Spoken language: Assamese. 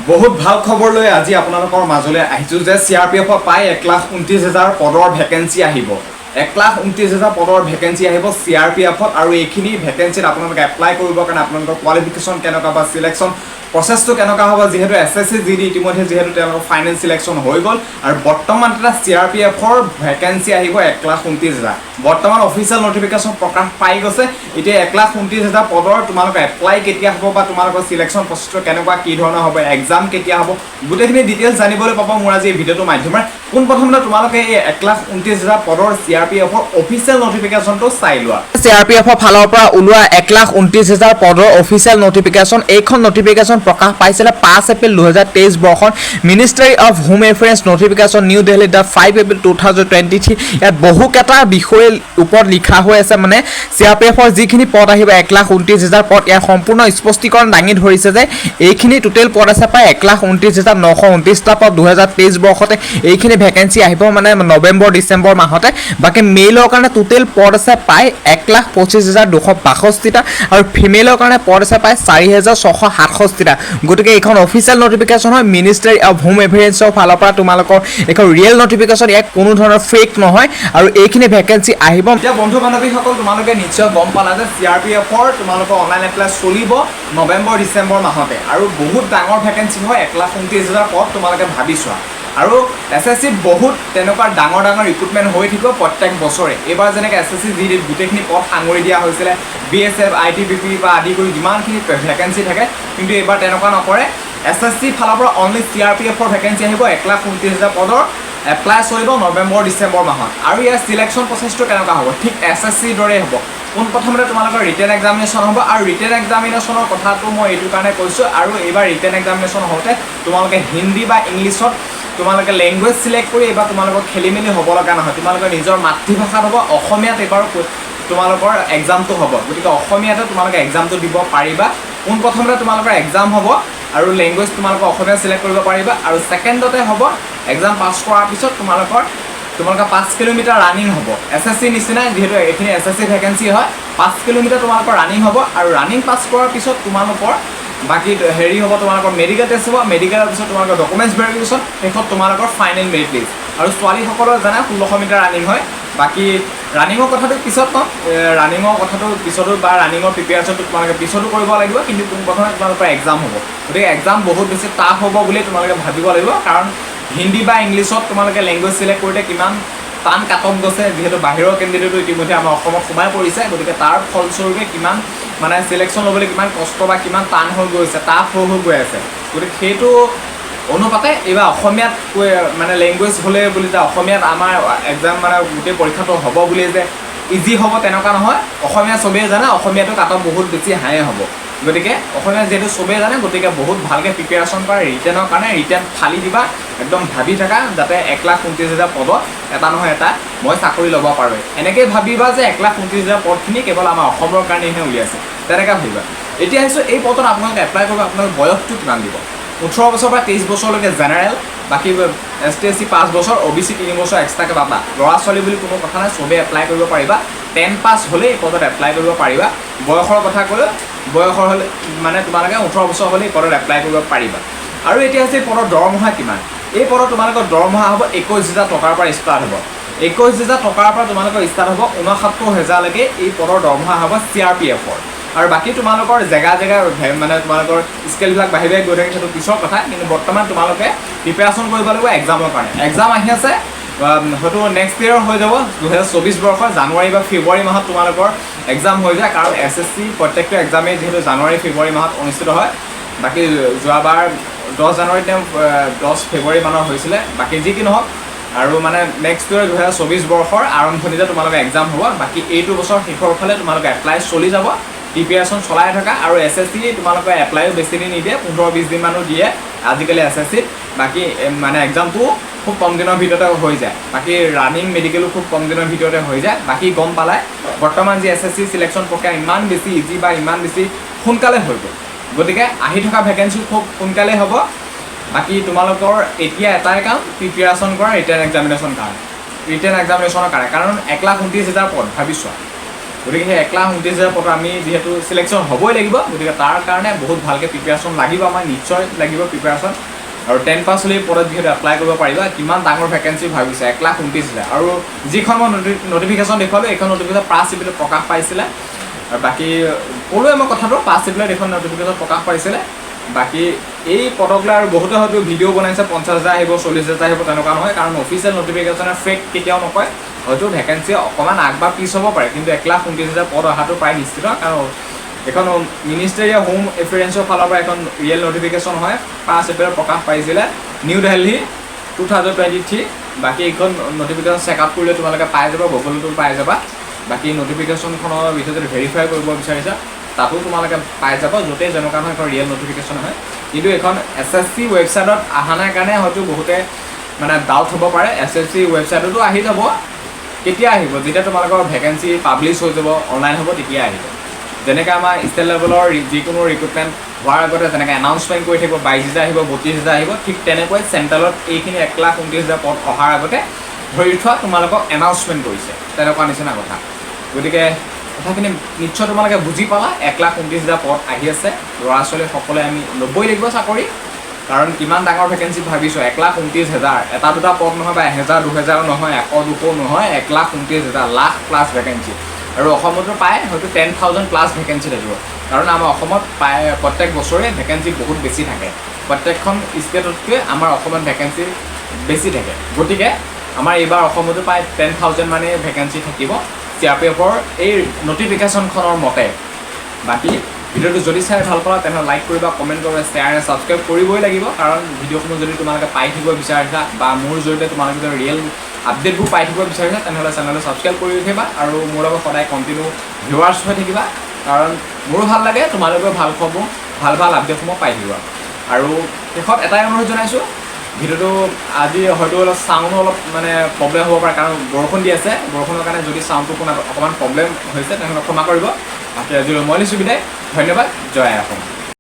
বহুত ভাল খবৰ লৈ আজি আপোনালোকৰ মাজলৈ আহিছোঁ যে CRPF প্ৰায় 1,29,000 পদৰ ভেকেঞ্চি আহিব। 1,29,000 পদৰ ভেকেঞ্চি আহিব CRPF আৰু এইখিনি ভেকেঞ্চিত আপোনালোকে এপ্লাই কৰিবৰ কাৰণে আপোনালোকৰ কোৱালিফিকেশ্যন কেনেকুৱা বা সিলেকশ্যন প্ৰচেছটো কেনেকুৱা হ'ব যিহেতু SSC GD ইতিমধ্যে যিহেতু তেওঁলোকৰ ফাইনেল সিলেকশ্যন হৈ গ'ল আৰু বৰ্তমান এটা CRPFৰ ভেকেঞ্চি আহিব 1,29,000। বৰ্তমান অফিচিয়েল নটিফিকেশ্যন প্ৰকাশ পাই গৈছে। এতিয়া 1,29,000 পদৰ তোমালোকে এপ্লাই কেতিয়া হ'ব বা তোমালোকৰ সিলেকশ্যন প্ৰচেছটো কেনেকুৱা কি ধৰণৰ হ'ব এক্সাম কেতিয়া হ'ব গোটেইখিনি ডিটেইলছ জানিবলৈ পাব মোৰ আজি এই ভিডিঅ'টোৰ মাধ্যমেৰে। পোনপ্ৰথমতে তোমালোকে এই 1,29,000 পদৰ CRPFৰ অফিচিয়েল নটিফিকেশ্যনটো চাই লোৱা। CRPFৰ ফালৰ পৰা ওলোৱা 1,29,000 পদৰ অফিচিয়েল নটিফিকেশ্যন এইখন নটিফিকেশ্যন প্ৰকাশ পাইছিলে 5 এপ্ৰিল 2023 বৰ্ষত ministry of home affairs notification new Delhi the 5 April 2023। ইয়াত বহুকেইটা বিষয়ৰ ওপৰত লিখা হৈ আছে মানে CRPFৰ যিখিনি পদ আহিব 1,29,000 পদ ইয়াৰ সম্পূৰ্ণ স্পষ্টীকৰণ দাঙি ধৰিছে যে এইখিনি টোটেল পদ আছে প্ৰায় 1,29,929টা পদ 2023 বৰ্ষতে এইখিনি ভেকেঞ্চি আহিব মানে নৱেম্বৰ ডিচেম্বৰ মাহতে। বাকী মেইলৰ কাৰণে টোটেল পদ আছে প্ৰায় 1,25,262টা আৰু ফিমেইলৰ কাৰণে পদ আছে প্ৰায় 4,667টা। গতিকে এইখন অফিচিয়েল নটিফিকেশ্যন হয় মিনিষ্ট্ৰী অফ হোম এফেয়াৰ্ছৰ ফালৰ পৰা তোমালোকৰ এখন ৰিয়েল নটিফিকেশ্যন ইয়াত কোনো ধৰণৰ ফেক নহয় আৰু এইখিনি ভেকেঞ্চি আহিব। এতিয়া বন্ধু বান্ধৱীসকল তোমালোকে নিশ্চয় গম পালা যে CRPFৰ তোমালোকৰ অনলাইন এপ্লাই চলিব নৱেম্বৰ ডিচেম্বৰ মাহতে আৰু বহুত ডাঙৰ ভেকেঞ্চি হয় 1,29,000 পদ তোমালোকে ভাবি চোৱা। আৰু SSC বহুত তেনেকুৱা ডাঙৰ ৰিক্ৰুটমেণ্ট হৈ থাকিব প্ৰত্যেক বছৰে। এইবাৰ যেনেকৈ SSC GD গোটেইখিনি পদ সাঙুৰি দিয়া হৈছিলে BSF ITBP বা আদি কৰি যিমানখিনি ভেকেঞ্চি থাকে কিন্তু এইবাৰ তেনেকুৱা নকৰে। SSC ফালৰ পৰা অনলি CRPFৰ ভেকেঞ্চি আহিব 1,29,000 পদৰ এপ্লাই চলিব নৱেম্বৰ ডিচেম্বৰ মাহত। আৰু ইয়াৰ চিলেকশ্যন প্ৰচেছটো কেনেকুৱা হ'ব ঠিক SSCৰ দৰে হ'ব। পোনপ্ৰথমতে তোমালোকৰ ৰিটেন এক্সামিনেশ্যন হ'ব আৰু ৰিটেন এক্সামিনেশ্যনৰ কথাটো মই এইটো কাৰণে কৈছোঁ আৰু এইবাৰ ৰিটেন এক্সামিনেশ্যন হওঁতে তোমালোকে হিন্দী বা ইংলিছত তোমালোকে লেংগুৱেজ চিলেক্ট কৰি এইবাৰ তোমালোকৰ খেলি মেলি হ'ব লগা নহয়। তোমালোকৰ নিজৰ মাতৃভাষাত হ'ব অসমীয়াত এইবাৰ তোমালোকৰ এক্সামটো হ'ব। গতিকে অসমীয়াতে তোমালোকে এক্সামটো দিব পাৰিবা। পোনপ্ৰথমতে তোমালোকৰ এক্সাম হ'ব আৰু লেংগুৱেজ তোমালোকে অসমীয়া চিলেক্ট কৰিব পাৰিবা আৰু ছেকেণ্ডতে হ'ব এক্সাম পাছ কৰাৰ পিছত তোমালোকৰ 5 কিলোমিটাৰ ৰানিং হ'ব। SSC নিচিনাই যিহেতু এইখিনি SSC ভেকেঞ্চি হয় 5 কিলোমিটাৰ তোমালোকৰ ৰানিং হ'ব আৰু ৰানিং পাছ কৰাৰ পিছত তোমালোকৰ বাকী হেৰি হ'ব তোমালোকৰ মেডিকেল টেষ্ট হ'ব। মেডিকেলৰ পিছত তোমালোকৰ ডকুমেণ্টছ ভেৰিফিকেশ্যন শেষত তোমালোকৰ ফাইনেল মেৰিট লিষ্ট। আৰু ছোৱালীসকলৰ জানা 1600 মিটাৰ ৰানিং হয়। বাকী ৰানিঙৰ কথাটো পিছত ক'ম, ৰানিঙৰ কথাটো পিছতো বা ৰানিঙৰ প্ৰিপেয়াৰেশ্যনটো তোমালোকে পিছতো কৰিব লাগিব কিন্তু পোনপ্ৰথমে তোমালোকৰ এক্সাম হ'ব। গতিকে এক্সাম বহুত বেছি টাফ হ'ব বুলি তোমালোকে ভাবিব লাগিব কাৰণ হিন্দী বা ইংলিছত তোমালোকে লেংগুৱেজ চিলেক্ট কৰোঁতে কিমান টান কাটঅফ গৈছে যিহেতু বাহিৰৰ কেণ্ডিডেটো ইতিমধ্যে আমাৰ অসমত সোমাই পৰিছে। গতিকে তাৰ ফলস্বৰূপে কিমান মানে চিলেকশ্যন ল'বলৈ কিমান কষ্ট বা কিমান টান হৈ গৈছে টাফ হৈ গৈ আছে। গতিকে সেইটো অনুপাতে এইবাৰ অসমীয়াত মানে লেংগুৱেজ হ'লে বুলি যে অসমীয়াত আমাৰ এক্সাম মানে গোটেই পৰীক্ষাটো হ'ব বুলি যে ইজি হ'ব তেনেকুৱা নহয়। অসমীয়া চবেই জানে অসমীয়াটো কাটঅফ বহুত বেছি হাই হ'ব। গতিকে অসমীয়া যিহেতু চবেই জানে গতিকে বহুত ভালকৈ প্ৰিপেয়াৰেশ্যন কৰা ৰিটেনৰ কাৰণে ৰিটেন ফালি দিবা একদম ভাবি থাকা যাতে 1,29,000 পদত এটা নহয় এটা মই চাকৰি ল'ব পাৰোঁ। এনেকৈ ভাবিবা যে 1,29,000 পদখিনি কেৱল আমাৰ অসমৰ কাৰণেহে উলিয়াইছে তেনেকৈ ভাবিবা। এতিয়া আহিছোঁ এই পদত আপোনালোকে এপ্লাই কৰিব আপোনালোকৰ বয়সটো কিমান দিব। 18 বছৰ পৰা 23 বছৰলৈকে জেনেৰেল, বাকী ST SC 5 বছৰ, OBC 3 বছৰ এক্সট্ৰাকৈ পাবা। ল'ৰা ছোৱালী বুলি কোনো কথা নাই চবেই এপ্লাই কৰিব পাৰিবা। 10 পাছ হ'লে এই পদত এপ্লাই কৰিব পাৰিবা। বয়সৰ কথা ক'লে বয়সৰ হ'লে মানে তোমালোকে 18 বছৰ হ'লে এই পদত এপ্লাই কৰিব পাৰিবা। আৰু এতিয়া হৈছে এই পদৰ দৰমহা কিমান। এই পদত তোমালোকৰ দৰমহা হ'ব 21,000 টকাৰ পৰা ষ্টাৰ্ট হ'ব। 21,000 টকাৰ পৰা তোমালোকৰ ষ্টাৰ্ট হ'ব 69,000লৈকে এই পদৰ দৰমহা হ'ব CRPFৰ। আৰু বাকী তোমালোকৰ জেগা মানে তোমালোকৰ স্কেলবিলাক বাঢ়ি গৈ থাকে সেইটো পিছৰ কথা। কিন্তু বৰ্তমান তোমালোকে প্ৰিপেয়াৰেশ্যন কৰিব লাগিব এক্সামৰ কাৰণে। এক্সাম আহি আছে হয়তো নেক্সট ইয়েৰ হৈ যাব 2024 বৰ্ষৰ জানুৱাৰী বা ফেব্ৰুৱাৰী মাহত তোমালোকৰ এক্সাম হৈ যায় কাৰণ SSC প্ৰত্যেকটো এক্সামেই যিহেতু জানুৱাৰী ফেব্ৰুৱাৰী মাহত অনুষ্ঠিত হয়। বাকী যোৱাবাৰ 10 জানুৱাৰীত 10 ফেব্ৰুৱাৰী মানৰ হৈছিলে। বাকী যি কি নহওক আৰু মানে নেক্সট ইয়েৰ 2024 বৰ্ষৰ আৰম্ভণিতে তোমালোকৰ এক্সাম হ'ব। বাকী এইটো বছৰ শেষৰ ফালে তোমালোকৰ এপ্লাই চলি যাব প্ৰিপেয়াৰেশ্যন চলাই থকা আৰু SSC তোমালোকৰ এপ্লাইও বেছি দিন নিদিয়ে 15-20 দিনমানো দিয়ে আজিকালি SSCত। বাকী মানে এক্সামটো খুব কম দিনৰ ভিতৰতে হৈ যায়। বাকী ৰানিং মেডিকেলো খুব কম দিনৰ ভিতৰতে হৈ যায়। বাকী গম পালাই বৰ্তমান যি SSC চিলেকশ্যন প্ৰক্ৰিয়া ইমান বেছি ইজি বা ইমান বেছি সোনকালে হৈ গ'ল। গতিকে আহি থকা ভেকেঞ্চি খুব সোনকালে হ'ব। বাকী তোমালোকৰ এতিয়া এটাই কাম প্ৰিপেয়াৰেশ্যন কৰা ৰিটেন এক্সামিনেশ্যনৰ কাৰণে কাৰণ 1,29,000 পদ ভাবি চোৱা। গতিকে সেই 1,29,000 পদত আমি যিহেতু চিলেকশ্যন হ'বই লাগিব, গতিকে তাৰ কাৰণে বহুত ভালকৈ প্ৰিপেৰেশ্যন লাগিব, আমাৰ নিশ্চয় লাগিব প্ৰিপেৰেশ্যন। আৰু 10 পাছ হ'লে পদত যিহেতু এপ্লাই কৰিব পাৰিবা। কিমান ডাঙৰ ভেকেঞ্চি ভাবিছে, 1,29,000। আৰু যিখন মই নটিফিকেশ্যন দেখুৱালোঁ এইখন নটিফিকেশ্যন পাছ চিভিলত প্ৰকাশ পাইছিলে। আৰু বাকী ক'লোৱে মই কথাটো, পাছ চিভিলত এইখন নটিফিকেশ্যন প্ৰকাশ পাইছিলে। বাকী এই পদক লৈ আৰু বহুতে হয়তো ভিডিঅ' বনাইছে 50,000 আহিব 40,000 আহিব, তেনেকুৱা নহয়। কাৰণ অফিচিয়েল নটিফিকেশ্যনে ফেক কেতিয়াও নকয়। হয়তো ভেকেঞ্চি অকণমান আগ বা পিছ হ'ব পাৰে, কিন্তু 1,29,000 পদ অহাটো প্ৰায় নিশ্চিত। কাৰণ এখন মিনিষ্ট্ৰী অফ হোম এফেয়াৰ্ছৰ ফালৰ পৰা এখন ৰিয়েল নটিফিকেশ্যন হয়, 5 এপ্ৰিলত প্ৰকাশ পাইছিলে, নিউ দিল্লী 2023। বাকী এইখন নটিফিকেশ্যন চেকআপ কৰিলে তোমালোকে পাই যাবা, গুগলতো পাই যাবা। বাকী নটিফিকেশ্যনখনৰ বিষয়ে যদি ভেৰিফাই কৰিব বিচাৰিছা তাতো তোমালোকে পাই যাব, য'তেই যেনেকুৱা নহয় এখন ৰিয়েল নটিফিকেশ্যন হয়। কিন্তু এখন SSC ৱেবছাইটত অহা নাই কাৰণে হয়তো বহুতে মানে ডাউট হ'ব পাৰে। SSC ৱেবছাইটতো আহি যাব। কেতিয়া আহিব? যেতিয়া তোমালোকৰ ভেকেঞ্চি পাব্লিছ হৈ যাব, অনলাইন হ'ব, তেতিয়া আহিব। যেনেকৈ আমাৰ ষ্টেট লেভেলৰ যিকোনো ৰিক্ৰুটমেণ্ট হোৱাৰ আগতে যেনেকৈ এনাউন্সমেণ্ট কৰি থাকিব 22,000 আহিব 32,000 আহিব, ঠিক তেনেকৈ চেণ্ট্ৰেলত এইখিনি 1,29,000 পদ অহাৰ আগতে ধৰি থোৱা তোমালোকক এনাউন্সমেণ্ট কৰিছে, তেনেকুৱা নিচিনা কথা। গতিকে কথাখিনি নিশ্চয় তোমালোকে বুজি পালা। 1,29,000 পদ আহি আছে। ল'ৰা ছোৱালী সকলোৱে আমি ল'বই লাগিব চাকৰি, কাৰণ কিমান ডাঙৰ ভেকেঞ্চি ভাবিছোঁ। 1,29,000 এটা দুটা পদ নহয়, বা 1,000 2,000 নহয়, 100 200 নহয়, 1,29,000 লাখ প্লাছ ভেকেঞ্চি। আৰু অসমতো প্ৰায় হয়তো 10,000 প্লাছ ভেকেঞ্চি থাকিব, কাৰণ আমাৰ অসমত প্ৰায় প্ৰত্যেক বছৰে ভেকেঞ্চি বহুত বেছি থাকে। প্ৰত্যেকখন ষ্টেটতকৈ আমাৰ অসমত ভেকেঞ্চি বেছি থাকে। গতিকে আমাৰ এইবাৰ অসমতো প্ৰায় 10,000 মানে ভেকেঞ্চি থাকিব CRPFৰ এই নটিফিকেশ্যনখনৰ মতে। বাকী ভিডিঅ'টো যদি চাই ভাল পালা তেনেহ'লে লাইক কৰিবা, কমেণ্ট কৰিবা, শ্বেয়াৰ আৰু ছাবস্ক্ৰাইব কৰিবই লাগিব। কাৰণ ভিডিঅ'সমূহ যদি তোমালোকে পাই থাকিব বিচাৰিছা বা মোৰ জৰিয়তে তোমালোকে যদি ৰিয়েল আপডেটবোৰ পাই থাকিব বিচাৰিছা তেনেহ'লে চেনেলটো ছাবস্ক্ৰাইব কৰি ৰাখিবা আৰু মোৰ লগত সদায় কণ্টিনিউ ভিউৱাৰ্ছ হৈ থাকিবা। কাৰণ মোৰো ভাল লাগে, তোমালোকেও ভাল ভাল আপডেটসমূহ পাই থাকিবা। আৰু শেষত এটাই অনুৰোধ জনাইছোঁ, ভিডিঅ'টো আজি হয়তো অলপ চাউণ্ডো অলপ মানে প্ৰব্লেম হ'ব পাৰে, কাৰণ বৰষুণ দি আছে। বৰষুণৰ কাৰণে যদি চাউণ্ডটো শুনাত অকণমান প্ৰব্লেম হৈছে তেনেহ'লে ক্ষমা কৰিব। বাকী আজিলৈ মই লৈছোঁ বিদায়। ধন্যবাদ। জয় অসম।